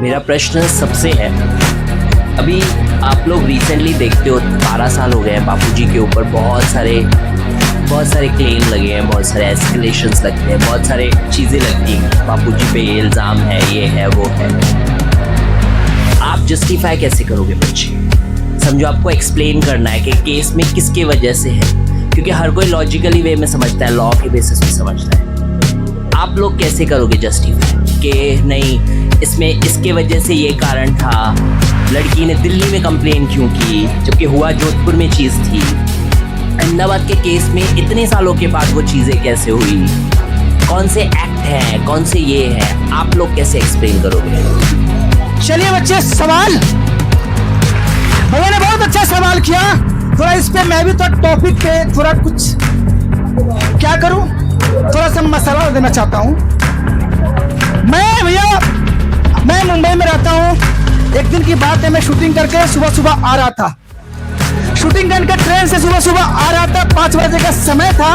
मेरा प्रश्न सबसे है, अभी आप लोग रिसेंटली देखते हो 12 साल हो गए हैं बापूजी के ऊपर, बहुत सारे क्लेम लगे हैं, बहुत सारे एस्केलेशंस लगते हैं, बहुत सारे चीज़ें लगती हैं, बापूजी पे ये इल्ज़ाम है, ये है, वो है। आप जस्टिफाई कैसे करोगे बच्चे? समझो आपको एक्सप्लेन करना है कि केस में किसके वजह से है, क्योंकि हर कोई लॉजिकली वे में समझता है, लॉ के बेसिस पे समझता है। आप लोग कैसे करोगे जस्टिफाई कि नहीं इसमें इसके वजह से ये कारण था, लड़की ने दिल्ली में कंप्लेन क्यों की जबकि हुआ जोधपुर में चीज़ थी, अहमदाबाद के केस में इतने सालों के बाद वो चीज़ें कैसे हुई, कौन से एक्ट हैं, कौन से ये हैं, आप लोग कैसे एक्सप्लेन करोगे? चलिए बच्चे, सवाल भैया ने बहुत अच्छा सवाल किया। थोड़ा इस पे मैं भी तो टॉपिक पे थोड़ा कुछ क्या करूं, थोड़ा सा मसाला देना चाहता हूं। मैं मुंबई में रहता हूं। एक दिन की बात है, मैं शूटिंग करके सुबह आ रहा था, शूटिंग करके ट्रेन से सुबह आ रहा था, 5 बजे का समय था।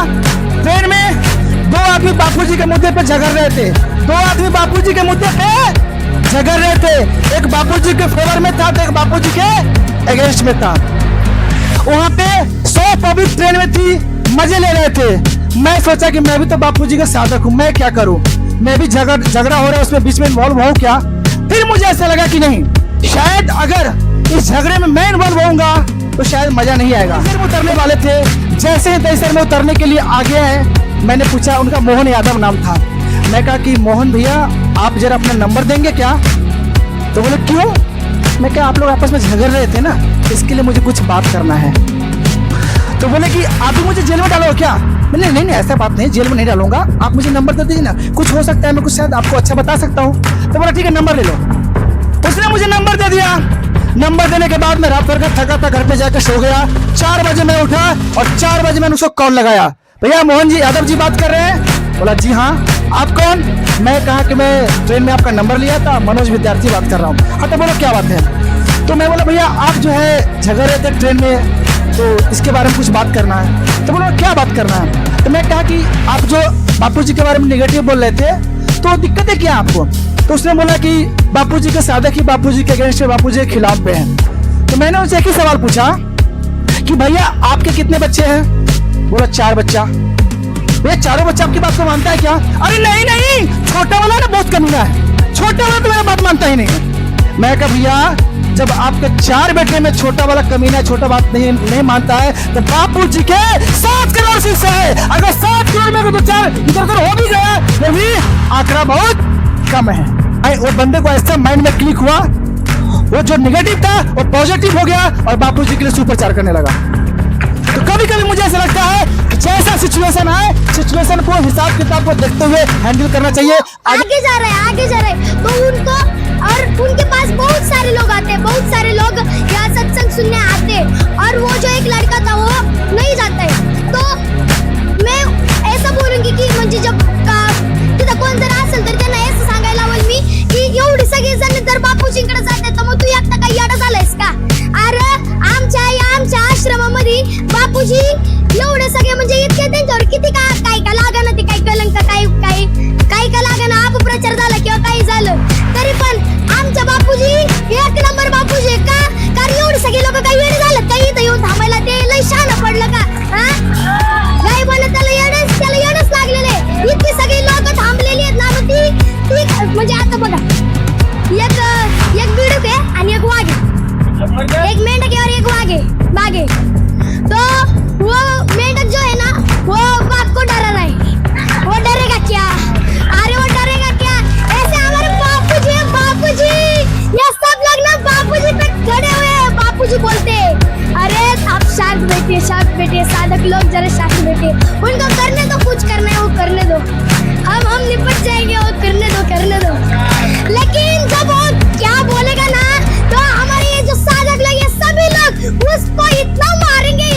ट्रेन में 2 आदमी बापूजी के मुद्दे पे झगड़ रहे थे, 2 आदमी बापूजी के मुद्दे पे झगड़ रहे थे। एक बापूजी के फेवर में था तो एक बापूजी के अगेंस्ट में था। वहां पे 100 पब्लिक ट्रेन में थी, मजे ले रहे थे। मैं सोचा कि मैं भी तो बापूजी का साधक हूं, मैं क्या करूं, मैं भी झगड़ा हो रहा है उसमें बीच में इन्वॉल्व हूं क्या? फिर मुझे ऐसा लगा कि नहीं, शायद अगर इस झगड़े में मैं इन्वॉल्व होऊंगा तो शायद मजा नहीं आएगा। में उतरने वाले थे, जैसे ही दहीसर में उतरने के लिए आगे हैं, मैंने पूछा, उनका मोहन यादव नाम था। मैं कहा कि मोहन भैया आप जरा अपना नंबर देंगे क्या? तो बोले क्यों? मैं कहा आप लोग आपस में झगड़ रहे थे ना, इसके लिए मुझे कुछ बात करना है। तो बोले कि आप भी मुझे जेल में डालो क्या? मैंने नहीं ऐसा बात नहीं, जेल में नहीं डालूंगा, आप मुझे नंबर दे दीजिए ना, कुछ हो सकता है मैं कुछ शायद आपको अच्छा बता सकता हूँ। तो बोला ठीक है नंबर ले लो। उसने मुझे नंबर दे दिया। नंबर देने के बाद मैं रात भर का थका था, घर पे जाकर सो गया। 4 बजे मैं उठा और 4 बजे मैंने उसको कॉल लगाया, भैया मोहन जी यादव जी बात कर रहे हैं? बोला जी हाँ। आप कौन? मैं कहा कि मैं ट्रेन में आपका नंबर लिया था, मनोज विद्यार्थी बात कर रहा हूँ। हाँ तो बोलो क्या बात है? तो मैं बोला भैया आप जो है झगड़ रहे थे ट्रेन में, तो इसके बारे में कुछ बात करना है। तो बोलो क्या बात करना है? तो मैं कहा कि आप जो बापूजी के बारे में नेगेटिव बोल रहे थे, तो दिक्कत है क्या आपको? तो उसने बोला कि बापूजी के साधक ही बापूजी के अगेंस्ट, बापूजी के खिलाफ पे हैं। तो मैंने उनसे एक ही सवाल पूछा कि भैया आपके कितने बच्चे हैं? बोला 4 बच्चा। भैया चारों बच्चा आपकी बात को मानता है क्या? अरे नहीं, छोटा वाला ना बहुत कमीना है, छोटा वाला तो मेरा बात मानता ही नहीं है। मैं कहा भैया जब आपके 4 बेटे में छोटा वाला कमीना छोटा बात नहीं मानता है, तो बापूजी के 7 करोड़ शिष्य है। अगर 7 करोड़ में तो 4 इधर हो भी गया तो भी आंकड़ा बहुत कम है। वो बंदे को ऐसा माइंड में क्लिक हुआ, वो जो नेगेटिव था वो पॉजिटिव हो गया और बापूजी के लिए सुप्रचार करने लगा। तो कभी कभी मुझे ऐसा लगता है कि जैसा सिचुएशन आए, सिचुएशन को हिसाब किताब को देखते हुए हैंडल करना चाहिए। आगे जा रहे हैं तो उनको, और उनके पास बहुत सारे लोग आते हैं, बहुत सारे लोग यहाँ सत्संग सुनने आते हैं, और वो जो एक लड़का था वो नहीं जाता है। तो मैं ऐसा बोलूंगी की म्हणजे जब तिथं कोण जर असेल तर त्यांना असं सांगायला आवडेल मी की एवढी सगळे जण जर बापूजींकडे जाते तर मग तू एकटा काही येडा झालायस का? अरे आमच्या आश्रमामध्ये बापूजी एवढे सगळे म्हणजे इतके त्यांच्यावर किती काय लागाना, ते काय कलंक काय लागाना, अपप्रचार झाला किंवा काही झालं तरी पण आमच्या बापूजी 1 नंबर बापूजी का? कारण एवढे सगळे लोक काही येडे झालं काही इथं येऊन थांबायला, ते लय शहाणं पडलं का? काय म्हणत त्याला येडच लागलेले, इतकी सगळी लोक थांबलेली आहेत ना, मग ती म्हणजे आता बघा एक बिडूक आहे आणि एक वाघ आहे, एक मेंढक है और एक वाघ है बाघ। तो वो मेंढक जो है ना वो बाघ को डरा रहा है, वो डरेगा क्या? अरे वो डरेगा क्या? ऐसे हमारे बापूजी ये सब लोग ना बापूजी पे खड़े हुए हैं, बापूजी बोलते अरे आप शांत बैठिए साधक लोग जरा शांत बैठिए, उनको करने दो, कुछ करना है वो करने दो, हम निपट जाएंगे, वो करने दो। लेकिन जब वो क्या बोलेगा ना तो हमारे ये जो साधक लोग, ये सभी लोग उसको इतना मारेंगे,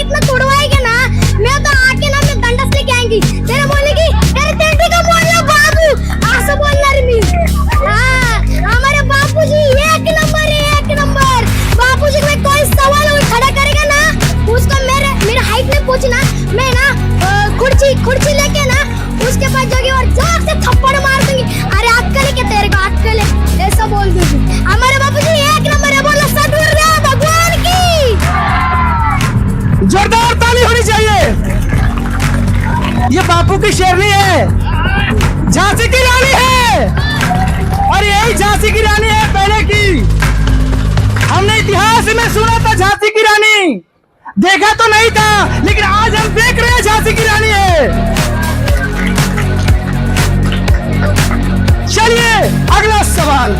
इतना तोड़वाएंगे ना, मैं तो आके ना मैं दंडस लेके आएंगी, तेरे बोलेगी तेरे टेंटी का बोल लो बाबू, ऐसा बोलना मी। हाँ हमारे बापूजी 1 नंबर। बापूजी में कोई सवाल खड़ा करेगा ना, उसको मेरे हाइट में पूछना, मैं ना कुर्सी लेके ना उसके पास जाऊंगी और जोर से थप्पड़ मार दूंगी। अरे अक्कल है क्या तेरे को? अक्कल है? ऐसा ये बापू की शेरनी है, झांसी की रानी है, और यही झांसी की रानी है पहले की। हमने इतिहास में सुना था झांसी की रानी, देखा तो नहीं था, लेकिन आज हम देख रहे हैं झांसी की रानी है। चलिए अगला सवाल,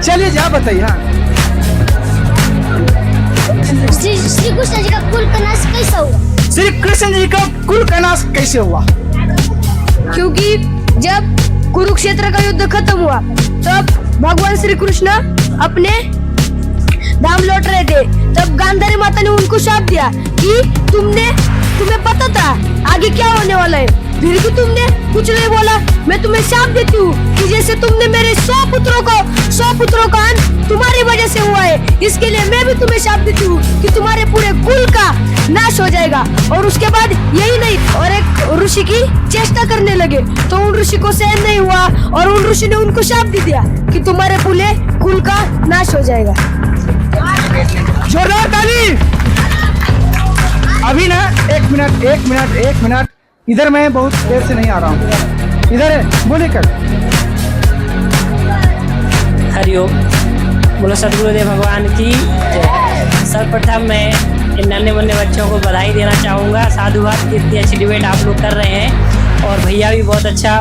चलिए जा बताइए। हाँ, श्री कृष्ण जी का कुल का नाश कैसा हुआ? श्री कृष्ण जी का कुल का नाश कैसे हुआ? क्योंकि जब कुरुक्षेत्र का युद्ध खत्म हुआ तब भगवान श्री कृष्ण अपने धाम लौट रहे थे। तब गांधारी माता ने उनको शाप दिया कि तुम्हें पता था आगे क्या होने वाला है, फिर भी तुमने कुछ नहीं बोला। मैं तुम्हें शाप देती हूँ कि जैसे तुमने मेरे 100 पुत्रों का अंत तुम्हारी वजह से हुआ है, इसके लिए मैं भी तुम्हें शाप देती हूँ कि तुम्हारे पूरे कुल का नाश हो जाएगा। और उसके बाद यही नहीं, और एक ऋषि की चेष्टा करने लगे, तो उन ऋषि को सहन नहीं हुआ और उन ऋषि ने उनको शाप दे दिया कि तुम्हारे पूरे कुल का नाश हो जाएगा। जोरदार ताली। अभी ना एक मिनट, इधर मैं बहुत देर से नहीं आ रहा हूँ, इधर है, बोले कर। हरिओम, बोलो सदगुरुदेव भगवान की जय। सर्वप्रथम मैं इन नन्हे मुन्ने बच्चों को बधाई देना चाहूँगा। साधुवाद की इतनी अच्छी डिबेट आप लोग कर रहे हैं और भैया भी बहुत अच्छा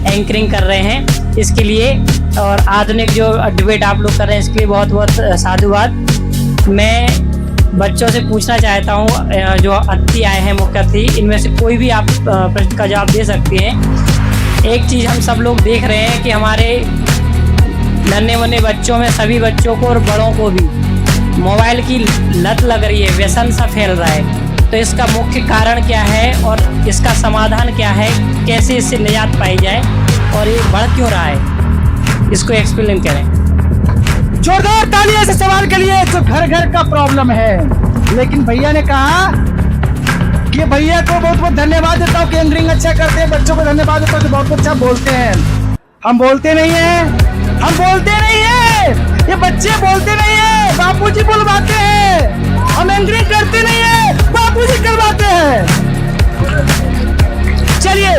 एंकरिंग कर रहे हैं इसके लिए, और आधुनिक जो डिबेट आप लोग कर रहे हैं इसके लिए बहुत बहुत साधुवाद। मैं बच्चों से पूछना चाहता हूँ, जो अतिथि आए हैं, मुख्य अतिथि, इनमें से कोई भी आप प्रश्न का जवाब दे सकते हैं। एक चीज़ हम सब लोग देख रहे हैं कि हमारे नन्हे मुन्ने बच्चों में, सभी बच्चों को और बड़ों को भी मोबाइल की लत लग रही है, व्यसन सा फैल रहा है। तो इसका मुख्य कारण क्या है और इसका समाधान क्या है, कैसे इससे निजात पाई जाए और ये बढ़ क्यों रहा है, इसको एक्सप्लेन करें। जोरदार ताली ऐसे सवाल के लिए जो घर घर का प्रॉब्लम है। लेकिन भैया ने कहा कि भैया को बहुत बहुत धन्यवाद देता हूँ कि एंकरिंग अच्छा करते हैं, बच्चों को धन्यवाद देता हूँ कि बहुत अच्छा बोलते हैं। हम बोलते नहीं है, ये बच्चे बोलते नहीं है, बापूजी बुलवाते हैं। हम एंकरिंग करते नहीं है, बापूजी करवाते हैं। चलिए,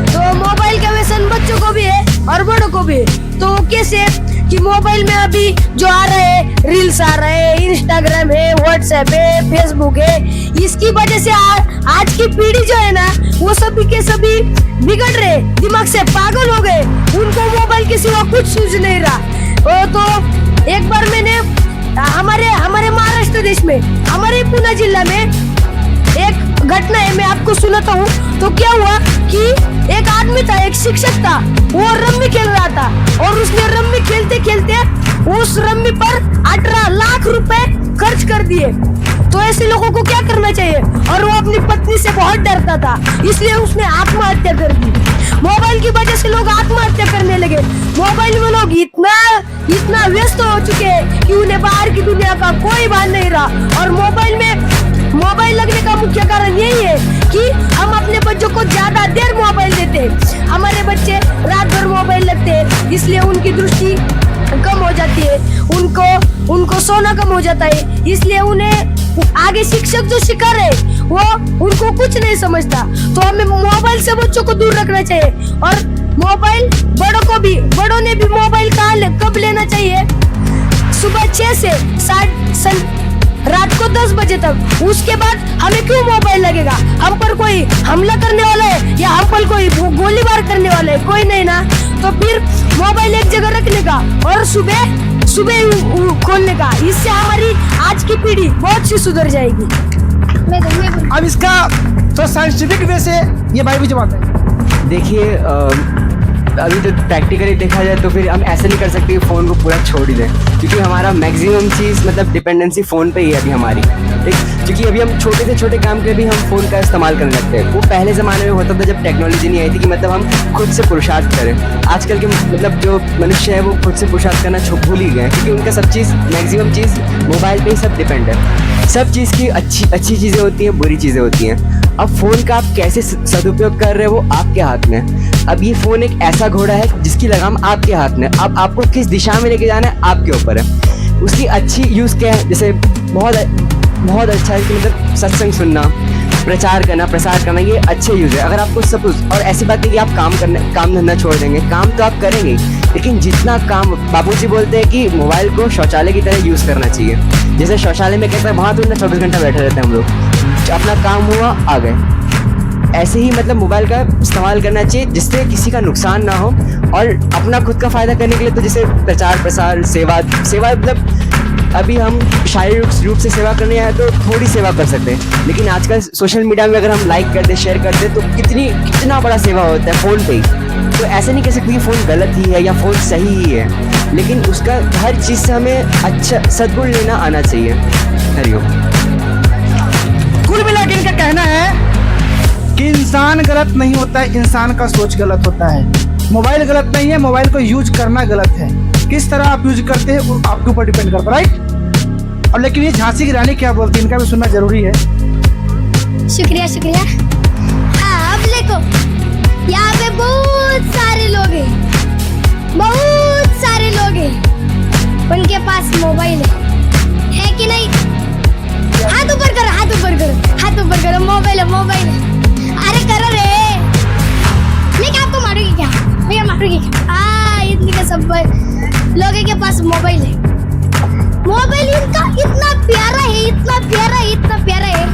तो मोबाइल का व्यसन बच्चों को भी है और बड़ों को भी। तो कैसे कि मोबाइल में अभी जो आ रहे हैं, रील्स आ रहे हैं, इंस्टाग्राम है, व्हाट्सएप है, फेसबुक है, इसकी वजह से आज की पीढ़ी जो है ना, वो सभी के सभी बिगड़ रहे, दिमाग से पागल हो गए। उनको मोबाइल के सिवा कुछ सूझ नहीं रहा। तो एक बार मैंने हमारे महाराष्ट्र देश में, हमारे पुणे जिला में एक घटना है, मैं आपको सुनाता हूँ। तो क्या हुआ कि एक आदमी था, एक शिक्षक था, वो रम्मी खेल रहा था और उसने रम्मी खेलते खेलते उस रम्मी पर 18 लाख रुपए खर्च कर दिए। तो ऐसे लोगों को क्या करना चाहिए? और वो अपनी पत्नी से बहुत डरता था, इसलिए उसने आत्महत्या कर दी। मोबाइल की वजह से लोग आत्महत्या करने लगे। मोबाइल में लोग इतना व्यस्त हो चुके हैं कि उन्हें बाहर की दुनिया का कोई भान नहीं रहा। और मोबाइल लगने का मुख्य कारण यही है कि हम अपने बच्चों को ज्यादा देर मोबाइल देते हैं। हमारे बच्चे रात भर मोबाइल लगते हैं, इसलिए उनकी दृष्टि कम हो जाती है, उनको सोना कम हो जाता है, इसलिए उन्हें आगे शिक्षक जो सिखा रहे वो उनको कुछ नहीं समझता। तो हमें मोबाइल से बच्चों को दूर रखना चाहिए। और मोबाइल बड़ों ने भी मोबाइल कब लेना चाहिए? सुबह 6 से रात को 10 बजे तक। उसके बाद हमें क्यों मोबाइल लगेगा? हम पर कोई हमला करने वाला है या हम पर कोई गोलीबार करने वाला है? कोई नहीं ना। तो फिर मोबाइल एक जगह रखने का और सुबह खोलने का, इससे हमारी आज की पीढ़ी बहुत सी सुधर जाएगी। अब इसका तो साइंटिफिक वे से ये भाई भी जवाब दें। देखिए, अभी तो प्रैक्टिकली देखा जाए तो फिर हम ऐसे नहीं कर सकते कि फ़ोन को पूरा छोड़ ही दें, क्योंकि हमारा मैक्सिमम चीज़ मतलब डिपेंडेंसी फ़ोन पे ही है अभी हमारी, ठीक। क्योंकि अभी हम छोटे से छोटे काम के भी हम फ़ोन का इस्तेमाल करने लगते हैं। वो पहले ज़माने में होता था जब टेक्नोलॉजी नहीं आई थी कि मतलब हम खुद से पुरुषार्थ करें। आजकल के मतलब जो मनुष्य है वो खुद से पुरुषार्थ करना भूल ही गए, क्योंकि उनका सब चीज़ मैक्सिमम चीज़ मोबाइल पे ही सब डिपेंड है। सब चीज़ की अच्छी चीज़ें होती हैं, बुरी चीज़ें होती हैं। अब फ़ोन का आप कैसे सदुपयोग कर रहे हो वो आपके हाथ में है। अब ये फ़ोन एक ऐसा घोड़ा है जिसकी लगाम आपके हाथ में। अब आपको किस दिशा में लेके जाना है आपके ऊपर है। उसकी अच्छी यूज़ क्या है? जैसे बहुत अच्छा है कि मतलब सत्संग सुनना, प्रचार करना, प्रसार करना, ये अच्छे यूज है। अगर आपको सपोज, और ऐसी बात है कि आप काम धंधा छोड़ देंगे, काम तो आप करेंगे, लेकिन जितना काम, बाबूजी बोलते हैं कि मोबाइल को शौचालय की तरह यूज करना चाहिए। जैसे शौचालय में कहते हैं वहां तो 24 घंटा बैठे रहते हैं हम लोग, अपना काम हुआ आ गए। ऐसे ही मतलब मोबाइल का इस्तेमाल करना चाहिए जिससे किसी का नुकसान ना हो, और अपना खुद का फायदा करने के लिए तो जैसे प्रचार प्रसार, सेवा मतलब अभी हम शारीरिक रूप से सेवा करने आए तो थोड़ी सेवा कर सकते हैं, लेकिन आजकल सोशल मीडिया में अगर हम लाइक कर दे, शेयर कर दे तो कितना बड़ा सेवा होता है फ़ोन पे ही। तो ऐसे नहीं कह सकते कि फ़ोन गलत ही है या फ़ोन सही ही है, लेकिन उसका हर चीज़ से हमें अच्छा सद्गुण लेना आना चाहिए। हरिओम। कुल मिला के इनका कहना है कि इंसान गलत नहीं होता है, इंसान का सोच गलत होता है। मोबाइल गलत नहीं है, मोबाइल को यूज करना गलत है। किस तरह आप यूज करते हैं वो आपके ऊपर डिपेंड करता है, राइट? और लेकिन ये झांसी की रानी क्या बोलती है, इनका भी सुनना जरूरी है। शुक्रिया शुक्रिया। हाँ, अब देखो यहाँ पे बहुत सारे लोग हैं, बहुत सारे लोग हैं, उनके पास मोबाइल है कि नहीं? हाथ ऊपर करो, हाथ ऊपर करो, हाथ ऊपर करो। मोबाइल है, मोबाइल है। अरे करो रे, मैं क्या आपको मारूंगी क्या? मैं मारूंगी क्या? इतने के सब लोगों के पास मोबाइल है। मोबाइल इनका इतना प्यारा है, इतना प्यारा है, इतना प्यारा है।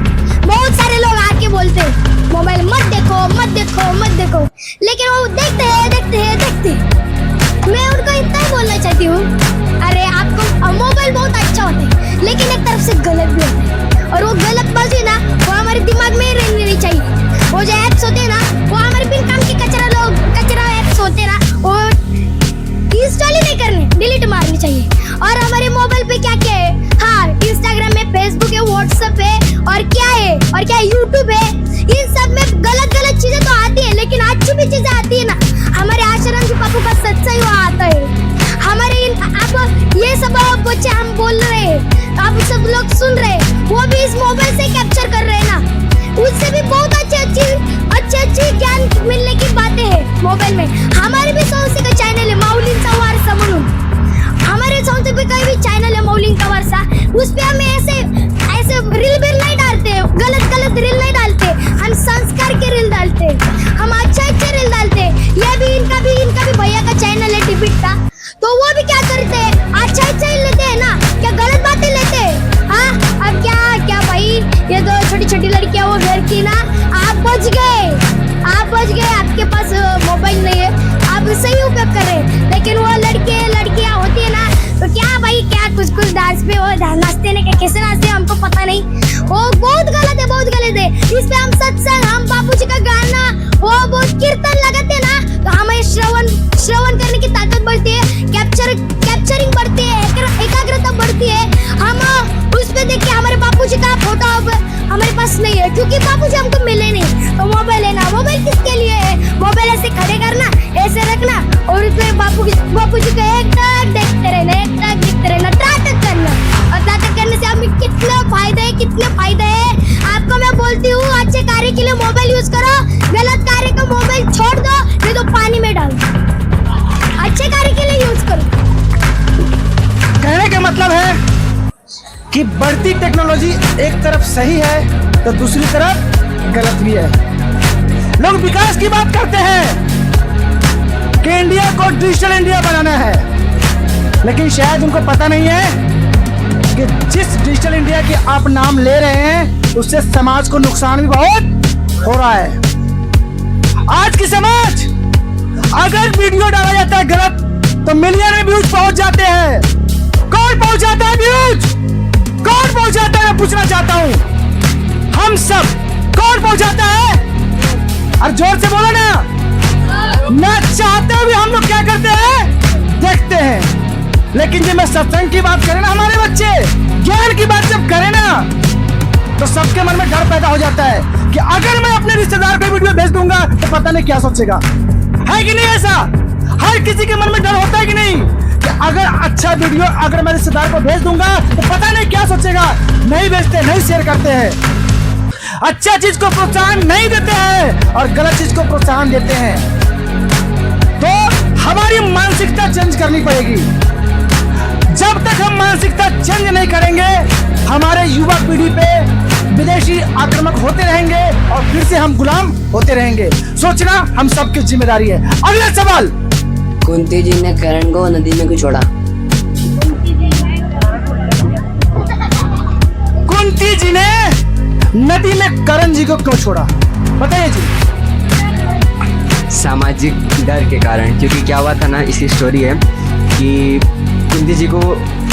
बहुत सारे लोग आके बोलते हैं मोबाइल मत देखो, मत देखो, मत देखो, लेकिन वो देखते हैं, देखते हैं, देखते हैं। मैं उनको इतना ही बोलना चाहती हूँ, अरे आपको मोबाइल बहुत अच्छा होता है, लेकिन एक तरफ से गलत भी होता है, और वो गलत बाजी ना वो हमारे दिमाग में ही रहनी नहीं चाहिए। वो जो ऐप्स होते हैं ना, वो हमारे बिन काम के कचरा ऐप्स होते हैं ना, वो इंस्टॉल ही नहीं करने, डिलीट मारनी चाहिए। और हमारे मोबाइल पे क्या क्या है? हाँ, इंस्टाग्राम है, फेसबुक है, व्हाट्सएप है, और क्या है, और क्या यूट्यूब है। इन सब में गलत गलत चीजें तो आती है, लेकिन अच्छी भी चीजें आती है ना। हमारे आश्रम जी पापू का सच्चाई वहाँ आता है। हमारे आप ये सब बच्चे हम बोल रहे हैं, आप सब लोग सुन रहे हैं, वो भी इस मोबाइल से कैप्चर कर रहे हैं ना। उससे भी बहुत अच्छी ज्ञान मिलने की बातें हैं मोबाइल में। हमारे भी संस्थे का चैनल है माऊलींचा वारसा म्हणून, हमारे संस्थे पे कोई भी चैनल है माऊलींचा वारसा, उस पे हम ऐसे रील नहीं डालते, गलत रील नहीं डालते, हम संस्कार के रील डालते, हम अच्छे रील डालते। ये भी इनका भी भैया का चैनल है डिबिट का, तो वो भी क्या करते हैं, अच्छा ही लेते हैं ना, क्या गलत बातें लेते हैं? हाँ, अब क्या भाई, ये तो छोटी लड़कियां वो घर की ना, आप बच गए, आपके पास मोबाइल नहीं है, आप सही उपयोग कर रहे हैं। लेकिन वो लड़कियां होती है ना, तो क्या भाई, क्या कुछ डांस पे वो नाचते ना, कैसे नाचते हमको पता नहीं, वो बहुत गलत है, बहुत गलत है। इस पे हम सत्संग, हम बापूजी का गाना, वो बहुत कीर्तन लगाते ना, तो हमें श्रवण करने की ताकत बढ़ती है, कैप्चरिंग बढ़ती है, एकाग्रता बढ़ती है। हम उस पे देख के हमारे बापूजी का फोटो अब हमारे पास नहीं है, क्योंकि बापूजी हमको मिले नहीं। तो मोबाइल है ना, मोबाइल किसके लिए है? मोबाइल ऐसे खड़े करना, ऐसे रखना, और उसमें बापूजी को एक टक देखते रहना, नाटक करना, और नाटक करने से हमें कितने फायदे हैं। आपको मैं बोलती हूँ, अच्छे कार्य के लिए मोबाइल यूज करो, गलत कार्य को मोबाइल छोड़ दो, नहीं तो पानी में डाल दो। अच्छे कार्य के लिए यूज करो। कहने का मतलब है कि बढ़ती टेक्नोलॉजी एक तरफ सही है तो दूसरी तरफ गलत भी है। लोग विकास की बात करते हैं कि इंडिया को डिजिटल इंडिया बनाना है, लेकिन शायद उनको पता नहीं है कि जिस डिजिटल इंडिया की आप नाम ले रहे हैं उससे समाज को नुकसान भी बहुत हो रहा है। आज की समाज, अगर वीडियो डाला जाता है गलत तो मिलियन में व्यूज पहुंच जाते हैं। कौन पहुंच जाता है व्यूज? कौन पहुंच जाता है? मैं पूछना चाहता हूं, हम सब कौन पहुंच जाता है? और जोर से बोलो ना चाहते हुए हम लोग क्या करते हैं? देखते हैं। लेकिन जब मैं सत्संग की बात करें ना, हमारे बच्चे ज्ञान की बात जब करें ना, तो सबके मन में डर पैदा हो जाता है कि अगर मैं अपने रिश्तेदार को वीडियो भेज दूंगा तो पता नहीं क्या सोचेगा। है कि नहीं ऐसा? हर किसी के मन में डर होता है कि नहीं, कि अगर अच्छा वीडियो अगर मैं रिश्तेदार को भेज दूंगा तो पता नहीं क्या सोचेगा। नहीं भेजते, नहीं शेयर करते हैं, अच्छा चीज को प्रोत्साहन नहीं देते हैं और गलत चीज को प्रोत्साहन देते हैं। तो हमारी मानसिकता चेंज करनी पड़ेगी। जब तक हम मानसिकता चेंज नहीं करेंगे, हमारे युवा पीढ़ी पे विदेशी आक्रामक होते रहेंगे और फिर से हम गुलाम होते रहेंगे। सोचना हम सबकी जिम्मेदारी है। अगला सवाल, कुंती जी ने करण को नदी में क्यों छोड़ा? कुंती जी ने नदी में करण जी को क्यों छोड़ा, बताइए जी। सामाजिक डर के कारण, क्योंकि क्या हुआ था ना, इसकी स्टोरी है कि कुंती जी को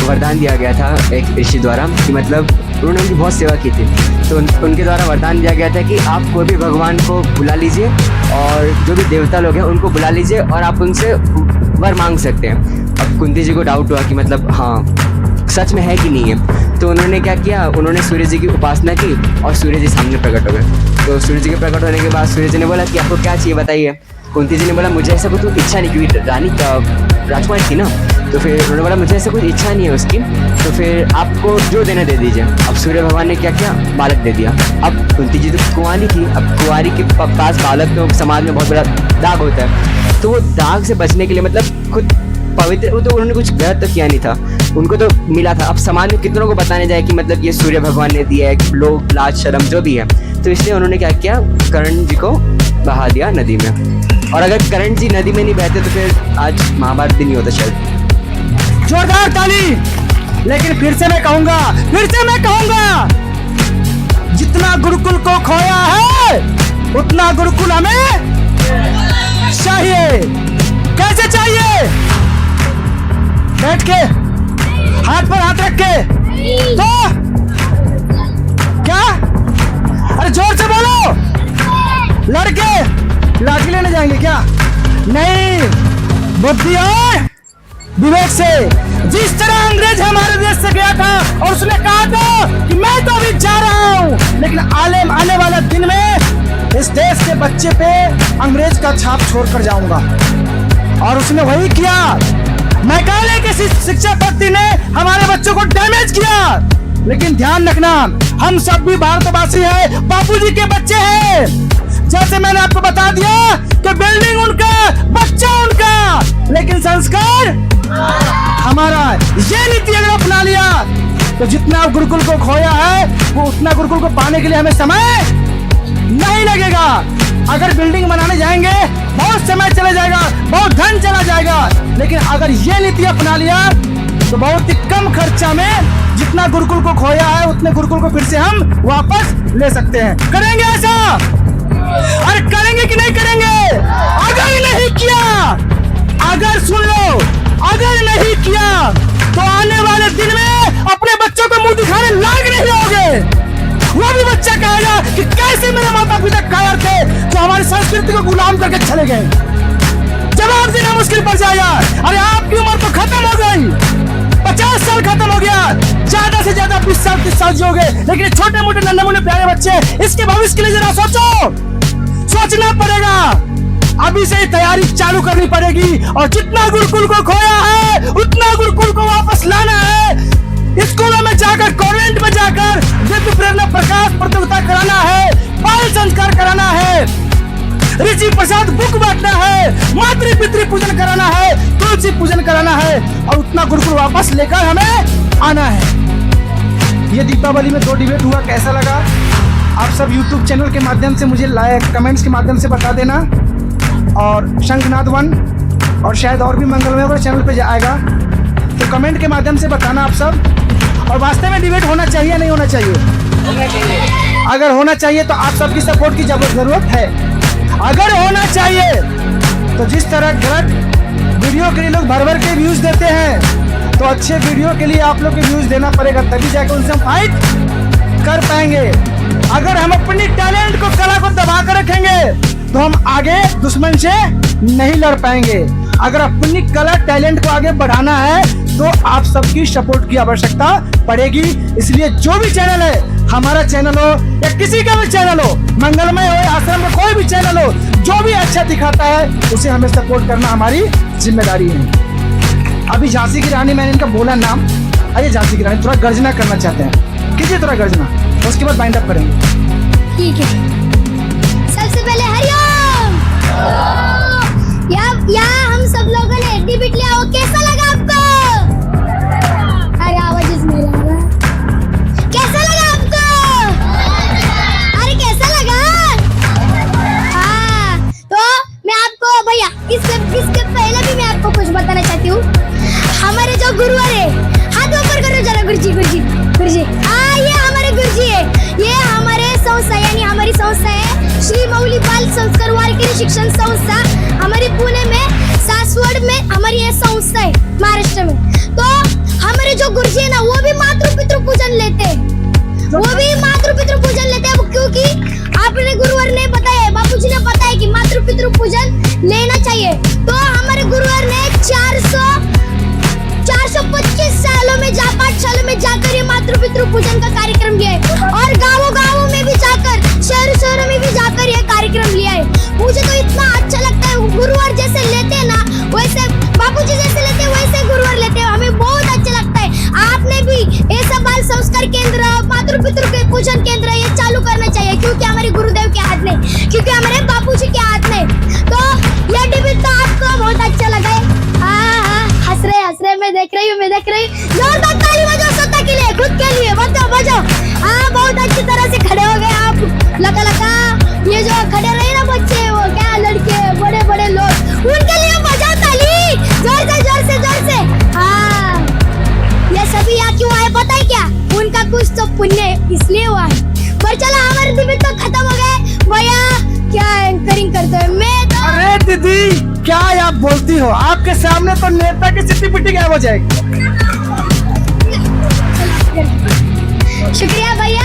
वरदान दिया गया था एक ऋषि द्वारा कि मतलब उन्होंने उनकी बहुत सेवा की थी, तो उनके द्वारा वरदान दिया गया था कि आप कोई भी भगवान को बुला लीजिए और जो भी देवता लोग हैं उनको बुला लीजिए और आप उनसे वर मांग सकते हैं। अब कुंती जी को डाउट हुआ कि मतलब हाँ सच में है कि नहीं है, तो उन्होंने क्या किया, उन्होंने सूर्य जी की उपासना की और सूर्य जी सामने प्रकट हो गए। तो सूर्य जी के प्रकट होने के बाद सूर्य जी ने बोला कि आपको क्या चाहिए बताइए। कुंती जी ने बोला मुझे ऐसा कुछ इच्छा नहीं, क्योंकि रानी राजकुमारी थी ना, तो फिर उन्होंने बोला मुझे ऐसा कुछ इच्छा नहीं है उसकी, तो फिर आपको जो देना दे दीजिए। अब सूर्य भगवान ने क्या किया, बालक दे दिया। अब कुंती जी तो कुंवारी थी, अब कुंवारी के पास बालक तो समाज में बहुत बड़ा दाग होता है, तो वो दाग से बचने के लिए मतलब खुद पवित्र, वो तो उन्होंने कुछ गलत तो किया नहीं था, उनको तो मिला था। अब समाज में कितनों को बताने जाए कि मतलब ये सूर्य भगवान ने दिया है, लोग लाज शर्म जो भी है, तो इसलिए उन्होंने क्या किया, कर्ण जी को बहा दिया नदी में। और अगर कर्ण जी नदी में नहीं बहते तो फिर आज महाभारत भी नहीं होता शायद। जोरदार ताली। लेकिन फिर से मैं कहूंगा, जितना गुरुकुल को खोया है उतना गुरुकुल हमें चाहिए। कैसे चाहिए? बैठ के, हाथ पर हाथ रख के, तो क्या? अरे जोर से बोलो। लड़के लाठी लेने जाएंगे क्या? नहीं, बुद्धि और विवेक से। जिस तरह अंग्रेज हमारे देश से गया था और उसने कहा था कि मैं तो अभी जा रहा हूं, लेकिन आने वाला दिन में इस देश के बच्चे पे अंग्रेज का छाप छोड़कर जाऊंगा, और उसने वही किया। मैकाले के शिक्षा पद्धति ने हमारे बच्चों को डैमेज किया। लेकिन ध्यान रखना, हम सब भी भारतवासी हैं, बापूजी के बच्चे हैं। जैसे मैंने आपको बता दिया कि बिल्डिंग उनका, बच्चा उनका, लेकिन संस्कार हमारा। ये नीति अगर अपना लिया तो जितना गुरुकुल को खोया है वो उतना गुरुकुल को पाने के लिए हमें समय नहीं लगेगा। अगर बिल्डिंग बनाने जाएंगे बहुत समय चला जाएगा, बहुत धन चला जाएगा, लेकिन अगर ये नीति अपना लिया तो बहुत ही कम खर्चा में जितना गुरुकुल को खोया है उतने गुरुकुल को फिर से हम वापस ले सकते हैं। करेंगे ऐसा? अरे करेंगे कि नहीं करेंगे? अगर नहीं किया, अगर सुन लो, अगर नहीं किया तो आने वाले दिन में अपने बच्चों को मुंह दिखाने लायक नहीं होगे। वो भी बच्चा कहेगा कि कैसे मेरे माता पिता कायर थे जो हमारी संस्कृति को गुलाम करके चले गए। जवाब देना मुश्किल पड़ जाएगा। अरे आपकी उम्र तो खत्म हो गई, 50 साल खत्म हो गया, ज्यादा से ज्यादा 20 साल 30 साल जियोगे, लेकिन छोटे मोटे नन्हे मुन्ने प्यारे बच्चे, इसके भविष्य के लिए जरा सोचो। सोचना पड़ेगा, अभी से ही तैयारी चालू करनी पड़ेगी, और जितना गुरुकुल को खोया है उतना गुरुकुल को वापस लाना है। स्कूलों में जाकर, कॉन्वेंट में जाकर दिव्य प्रेरणा प्रकाश प्रतियोगिता कराना है, बाल संस्कार कराना है, ऋषि प्रसाद बुक बांटना है, मातृ पितृ पूजन कराना है, तुलसी पूजन कराना है, और उतना गुरुकुल वापस लेकर हमें आना है। ये दीपावली में 2 डिबेट हुआ, कैसा लगा? आप सब YouTube चैनल के माध्यम से मुझे कमेंट्स के माध्यम से बता देना, और शंखनाद 1 और शायद और भी मंगलमय चैनल पे आएगा, तो कमेंट के माध्यम से बताना आप सब। और वास्तव में डिबेट होना चाहिए या नहीं होना चाहिए? अगर होना चाहिए तो आप सबकी सपोर्ट की जरूरत है। अगर होना चाहिए तो जिस तरह गलत वीडियो के लिए लोग भर के व्यूज देते हैं, तो अच्छे वीडियो के लिए आप लोग को व्यूज देना पड़ेगा, तभी जाकर उनसे हम फाइट कर पाएंगे। अगर हम अपनी टैलेंट को, कला को दबा कर रखेंगे तो हम आगे दुश्मन से नहीं लड़ पाएंगे। अगर अपनी कला टैलेंट को आगे बढ़ाना है तो आप सबकी सपोर्ट की आवश्यकता पड़ेगी। इसलिए जो भी चैनल है, हमारा चैनल हो या किसी का भी चैनल हो, मंगलमय हो, आश्रम का कोई भी चैनल हो, जो भी अच्छा दिखाता है उसे हमें सपोर्ट करना हमारी जिम्मेदारी है। अभी झांसी की रानी, मैंने इनका बोला नाम, आइए झांसी की रानी थोड़ा गर्जना करना चाहते हैं, कीजिए थोड़ा गर्जना, उसके बाद बाइंड अप करेंगे। ठीक है। सबसे पहले हरिओम। यहाँ हम सब लोगों ने डिबेट लिया, वो कैसा लगा आपको? अरे आवाज इसमें लगा। कैसा लगा आपको? शिक्षण संस्था हमारी पुणे में सासवड में हमारी ये संस्था है महाराष्ट्र में। तो हमारे जो गुरुजी है ना वो भी मातृ पितृ पूजन लेते हैं, वो भी मातृ पितृ पूजन लेते हैं, क्योंकि आपने गुरुवर ने बताया है, बापूजी ने बताया कि मातृ पितृ पूजन लेना चाहिए। तो हमारे गुरुवर ने 425 सालों में पाठशाला में जाकर ये मातृ पितृ पूजन का कार्यक्रम लिया है और गाँवों में भी जाकर शहरों में भी जाकर ये कार्यक्रम लिया है। मुझे तो इतना अच्छा लगता है, गुरुवर जैसे लेते हैं ना वैसे बापूजी जैसे लेते हैं वैसे गुरुवर लेते हैं, हमें बहुत अच्छा लगता है। आपने भी ऐसा बाल संस्कार केंद्र मातृ पितृ के पूजन केंद्र ये चालू करना चाहिए, क्योंकि हमारे गुरुदेव के हाथ में, क्योंकि हमारे बापूजी के हाथ में। तो ये डिबेट तो आपको बहुत अच्छा लगा है। हाँ, हंस रहे मैं देख रही हूँ जोरदार ताली बजाओ स्वतः के लिए, खुद के लिए बजाओ। हाँ, बहुत अच्छी तरह से खड़े हो गए आप। लगा ये जो खड़े रहे ना बच्चे, वो क्या लड़के बड़े लोग, उनके लिए बजाओ ताली जोर से। हाँ, ये सभी यहाँ क्यों आए पता है क्या? उनका कुछ तो पुण्य इसलिए हुआ है। पर चलो हमारे डिबेट तो खत्म हो गए। भैया क्या एंकरिंग करते हैं, मैं तो अरे दीदी क्या आप बोलती हो, आपके सामने तो नेता की सिटी पिटी गायब हो जाएगी। शुक्रिया भैया।